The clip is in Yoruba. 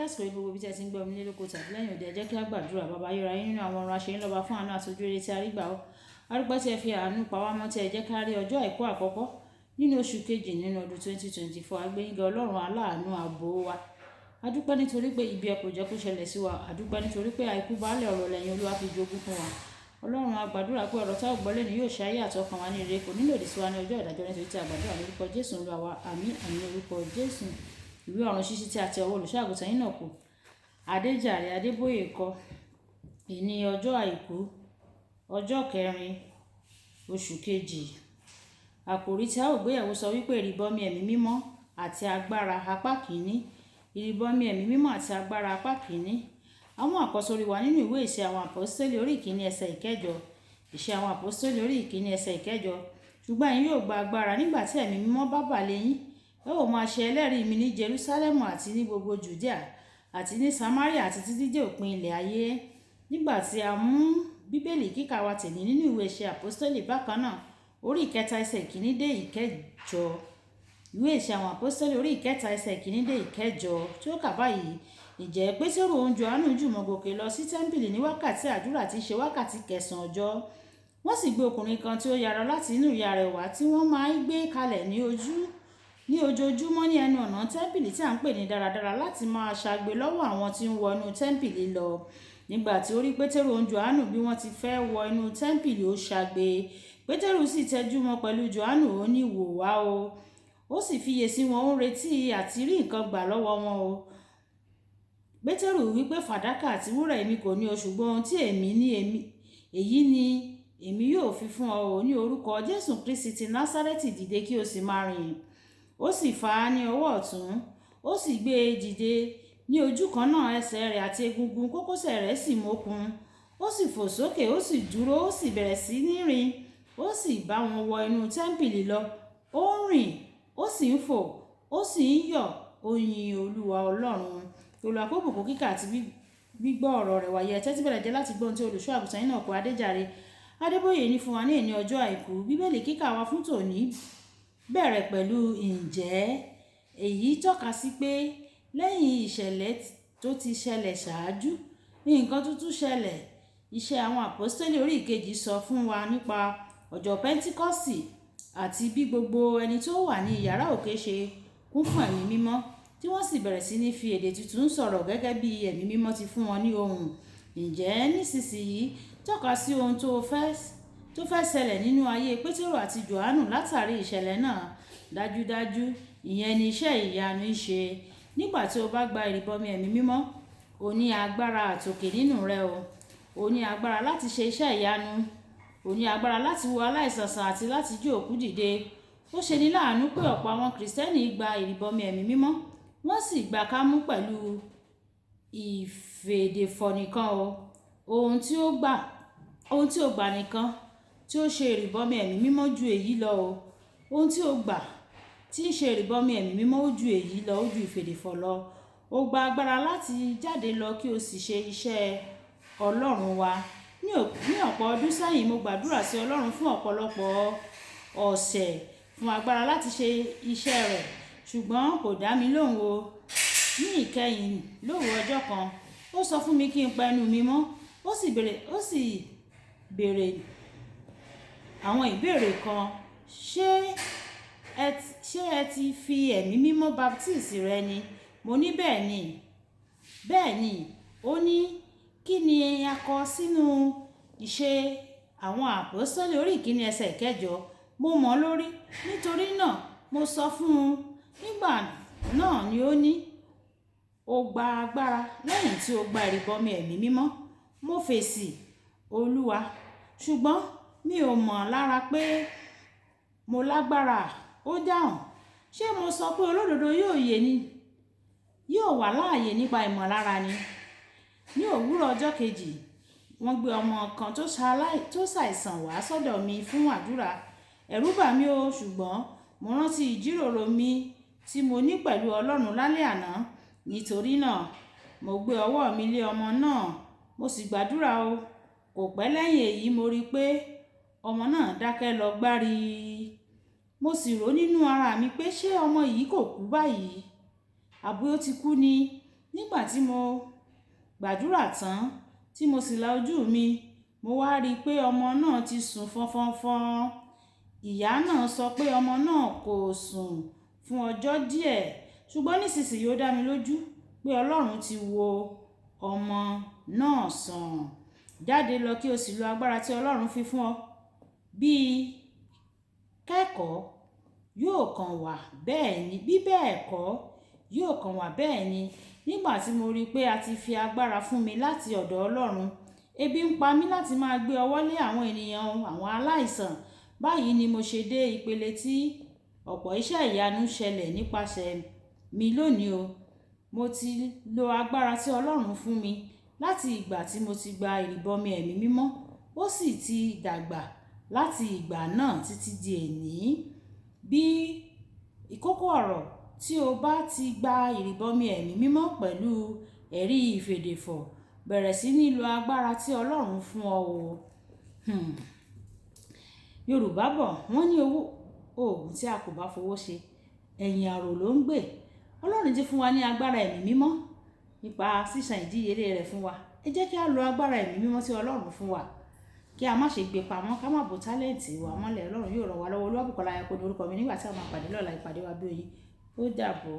Lásìkò yìí gbogbo ibi tí ẹ ti ń gbọ́ mi nílé lóko tàbí lẹ́yìn òde, ẹ jẹ́ kí á gbàdúrà. Baba ayérayé nínú àwọn ọ̀run aṣeyín lọ́ba fún àánú àti ojúrere tí a rí gbà ọ́. A dúpẹ́ tí ẹ fi àánú pa wá mọ́, tí ẹ jẹ́ ká rí ọjọ́ àìkú àkọ́kọ́ nínú oṣù kejì nínú ọdún 2024. A gbé yín ga Ọlọ́run aláàánú ààbò wa. A dúpẹ́ nítorí pé ibi ẹ kò jẹ́ kó ṣẹlẹ̀ sí wa. A dúpẹ́ nítorí pé àìkú baálẹ̀ ọ̀rọ̀ lẹ́yìn Olúwa fi jogún fún wa. Ọlọ́run a gbàdúrà pé ọ̀rọ̀ tá ò gbọ́ lẹ́nu yóò ṣe ayé àtọkàn wa ní ire, kò ní lòdì sí wa ní ọjọ́ ìdájọ́, nítorí tí a gbàdúrà lórúkọ Jésù Olúwa wa. Àmín àmín lórúkọ Jésù. Ìwé ọ̀run ṣíṣí tí a tẹ ọwọ́ olùṣọ́-àgùntàn Enoch Adéjàre Adébóyè kọ. Ìní ọjọ́ àìkú ọjọ́ 4 oṣù kejì. Àkòrí tí a ó gbéyẹ̀wò sọ wípé ìrìbọmi ẹ̀mí mímọ́ àti agbára apá kìíní. Ìrìbọmi ẹ̀mí mímọ́ àti agbára apá kìíní. Àwọn àkọ́sórí wa nínú ìwé ìṣe àwọn àpọ́stélì orí ìkíní ẹsẹ̀ ìkẹjọ. Ìṣe àwọn àpọ́stélì orí ìkíní ẹsẹ̀ ìkẹjọ. Ṣùgbọ́n ẹ̀yin yóò gba agbára nígbà tí ẹ̀mí mímọ́ bá bà lé yín. Ẹ ó máa ṣe ẹlẹ́rìí mi ní Jerúsálẹ́mù àti ní gbogbo Jùdíà àti ní Samaria àti títí dé òpin ilẹ̀ ayé. Nígbà tí a mú bíbélì kíkà wa tẹ̀lé nínú ìwé ìṣe àpọ́stélì bákan náà orí ìkẹta ẹsẹ̀ ìkíní dé ìkẹjọ. Ìwé ìṣe àwọn àpọ́stélì orí ìkẹta ẹsẹ̀ ìkíní dé ìkẹjọ tí ó kà báyìí. Ǹjẹ́ Pétérù òun Jòhánù jùmọ̀ gòkè lọ sí tẹ́ḿpìlì ní wákàtí àdúrà tí í ṣe wákàtí 9 ọjọ́. Wọ́n sì gbé ọkùnrin kan tí ó yarọ láti inú ìyá rẹ̀ wá, tí wọ́n máa ń gbé kalẹ̀ ní ojoojúmọ́ ní ẹnu ọ̀nà tẹ́ḿpìlì tí à ń pè ní dáradára, láti máa ṣagbe lọ́wọ́ àwọn tí ń wọ inú tẹ́ḿpìlì lọ. Nígbà tí ó rí Pétérù òun Jòhánù bí wọ́n ti fẹ́ wọ inú tẹ́ḿpìlì, ó ṣagbe. Pétérù sì tẹjú mọ́ pẹ̀lú Jòhánù, ó ní, wò wá o. Ó sì fiyèsí wọn, ó ń retí àti rí nǹkan gbà lọ́wọ́ wọn o. Pétérù wí pé fàdákà àti wúrà èmi kò ní o, ṣùgbọ́n ohun tí èmi ní èyí ni èmi yóò fi fún ọ o. Ní orúkọ Jésù Kristi ti Násárẹ́tì, dìde kí o sì máa rìn. Ó sì fà á ní ọwọ́ ọ̀tún, ó sì gbé e dìde. Ní ojú kan náà ẹsẹ̀ rẹ̀ àti egungun kókósẹ̀ rẹ̀ sì mókun. Ó sì fò sókè, ó sì dúró, ó sì bẹ̀rẹ̀ sí ní rìn. Ó sì bá wọn wọ inú tẹ́ḿpìlì lọ. Ó ń rìn, ó sì ń fò, ó sì ń yọ̀, ó yin Olúwa Ọlọ́run. Olúwa kó bùkún kíkà àti gbígbọ́ ọ̀rọ̀ rẹ̀ wáyé. Ẹ tẹ́tí bẹ̀rẹ̀ jẹ́ láti gbọ́ ohun tí olùṣọ́-àgùntàn Enoch Adéjàre Adébóyè ní fún wa ní ìní ọjọ́ àìkú. Bíbélì kíkà wa fún tòní bẹ̀rẹ̀ pẹ̀lú ǹjẹ́. Èyí tọ́ka sí pé lẹ́yìn ìṣẹ̀lẹ̀ tó ti ṣẹlẹ̀ ṣáájú, nǹkan tuntun ṣẹlẹ̀. Iṣẹ́ àwọn àpọ́stélì orí ìkejì sọ fún wa nípa ọjọ́ Pẹ́ńtíkọ́sì àti bí gbogbo ẹni tó wà ní yàrá òkè ṣe kún fún ẹ̀mí mímọ́, tí wọ́n sì bẹ̀rẹ̀ sí ní fi èdè tuntun sọ̀rọ̀ gẹ́gẹ́ bí ẹ̀mí mímọ́ ti fún wọn ní ohùn. Ǹjẹ́ nísinsìnyí tọ́ka sí ohun tó fẹ́ ṣẹlẹ̀ nínú ayé Pétérù àti Jòhánù látàrí ìṣẹ̀lẹ̀ náà. Dájúdájú ìyẹn ni iṣẹ́ ìyanu ń ṣe. Nígbà tí o bá gba ìrìbọmi ẹ̀mí mímọ́, o ní agbára àtòkè nínú rẹ o. O ní agbára láti ṣe iṣẹ́ ìyanu. O ní agbára láti wo aláìsàn sàn àti láti jí òkú dìde. Ó ṣe ní láàánú pé ọ̀pọ̀ àwọn Kìrìsìtẹ́nì gba ìrìbọmi ẹ̀mí mímọ́, wọ́n sì gbà kámú pẹ̀lú ìfèdèfọ̀ nìkan o. Ohun tí ó gbà nìkan tí ó ṣe ìrìbọmi ẹ̀mí mímọ́ ju èyí lọ o. Ohun tí ó gbà tí ń ṣe ìrìbọmi ẹ̀mí mímọ́ ó ju èyí lọ, ó ju ìfèdèfọ̀ lọ. O gba agbára láti jáde lọ kí o sì ṣe iṣẹ́ Ọlọ́run wa. Ní ọ̀pọ̀ ọdún sẹ́yìn, mo gbàdúrà sí Ọlọ́run fún ọ̀pọ̀lọpọ̀ ọ̀sẹ̀ fún agbára láti ṣe iṣẹ́ rẹ̀, ṣùgbọ́n kò dá mi lóhùn o. Ní ìkẹyìn lóru ọjọ́ kan, ó sọ fún mi kí n pa ẹnu mi mọ́. Ó sì béèrè àwọn ìbéèrè kan. Ṣé ẹ ti fi ẹ̀mí mímọ́ baptisi rẹ ni? Mo ní bẹ́ẹ̀ ni. Bẹ́ẹ̀ ni. Ó ní, kí ni a kọ sínú ìṣe àwọn àpọ́stélì orí ìkíní ẹsẹ̀ ìkẹjọ? Mo mọ̀ lórí. Nítorí náà mo sọ fún un. Nígbà náà ni ó ní, o gba agbára lẹ́yìn tí o gba ìrìbọmi ẹ̀mí mímọ́. Mo fèsì, Olúwa, ṣùgbọ́n mi ò mọ̀ lára pé mo lágbára. Ó dáhùn, ṣé mo sọ pé olódodo yóò wà láàyè nípa ìmọ̀lára ni? Ní òwúrọ̀ ọjọ́ kejì, wọ́n gbé ọmọ kan tó ṣàìsàn wá sọ́dọ̀ mi fún àdúrà. Ẹ̀rù bà mí o, ṣùgbọ́n mo rántí ìjíròrò mi tí mo ní pẹ̀lú Ọlọ́run lálẹ́ àná. Nítorí náà mo gbé ọwọ́ mi lé ọmọ náà, mo sì gbàdúrà o. Kò pẹ́ lẹ́yìn èyí, mo rí pé ọmọ náà dákẹ́ lọ gbárí. Mo sì rò nínú ara mi pé ṣé ọmọ yìí kò kú báyìí? Àbí ó ti kú ni? Nígbà tí mo gbàdúrà tán tí mo sì la ojú mi, mo wá rí i pé ọmọ náà ti sùn fọnfọnfọn. Ìyá náà sọ pé ọmọ náà kò sùn fún ọjọ́ díẹ̀, ṣùgbọ́n nísinsìnyí ó dá mi lójú pé Ọlọ́run ti wo ọmọ náà sàn. Jáde lọ kí o sì lo agbára tí Ọlọ́run fi fún ọ. Bí bẹ́ẹ̀ kọ́ yóò kàn wá bẹ́ẹ̀ ni. Nígbà tí mo rí i pé a ti fi agbára fún mi láti ọ̀dọ̀ Ọlọ́run, ebi ń pa mí láti máa gbé ọwọ́ lé àwọn ènìyàn, àwọn aláìsàn. Báyìí ni mo ṣe dé ìpele tí ọ̀pọ̀ iṣẹ́ ìyanu ṣẹlẹ̀ nípasẹ̀ mi lónìí o. Mo ti lo agbára tí Ọlọ́run fún mi láti ìgbà tí mo ti gba ìrìbọmi ẹ̀mí mímọ́, ó sì ti dàgbà láti ìgbà náà títí di èní. Bí ìkókó ọ̀rọ̀ tí o bá ti gba ìrìbọmi ẹ̀mí mímọ́ pẹ̀lú ẹ̀rí ìfèdèfọ̀, bẹ̀rẹ̀ sí ní lo agbára tí Ọlọ́run fún ọ o. Yorùbá bọ̀ wọ́n ní oògùn tí a kò bá fowó ṣe, ẹ̀yìn àrò ló ń gbè. Ọlọ́run ti fún wa ní agbára ẹ̀mí mímọ́ nípa sísan ìdíyelé rẹ̀ fún wa. Ẹ jẹ́ kí a lo agbára ẹ̀mí mímọ́ tí Ọlọ́run fún wa, kí a má ṣe gbé pamọ́, ká má bo tálẹ́ǹtì wa mọ́lẹ̀. Ọlọ́run yóò ràn wá lọ́wọ́. Olúwàbùkọ́lá Ayápé ni orúkọ mi. Nígbà tí a máa pàdé lọ́la, ìpàdé wa bí oyin. Ó dàbọ̀.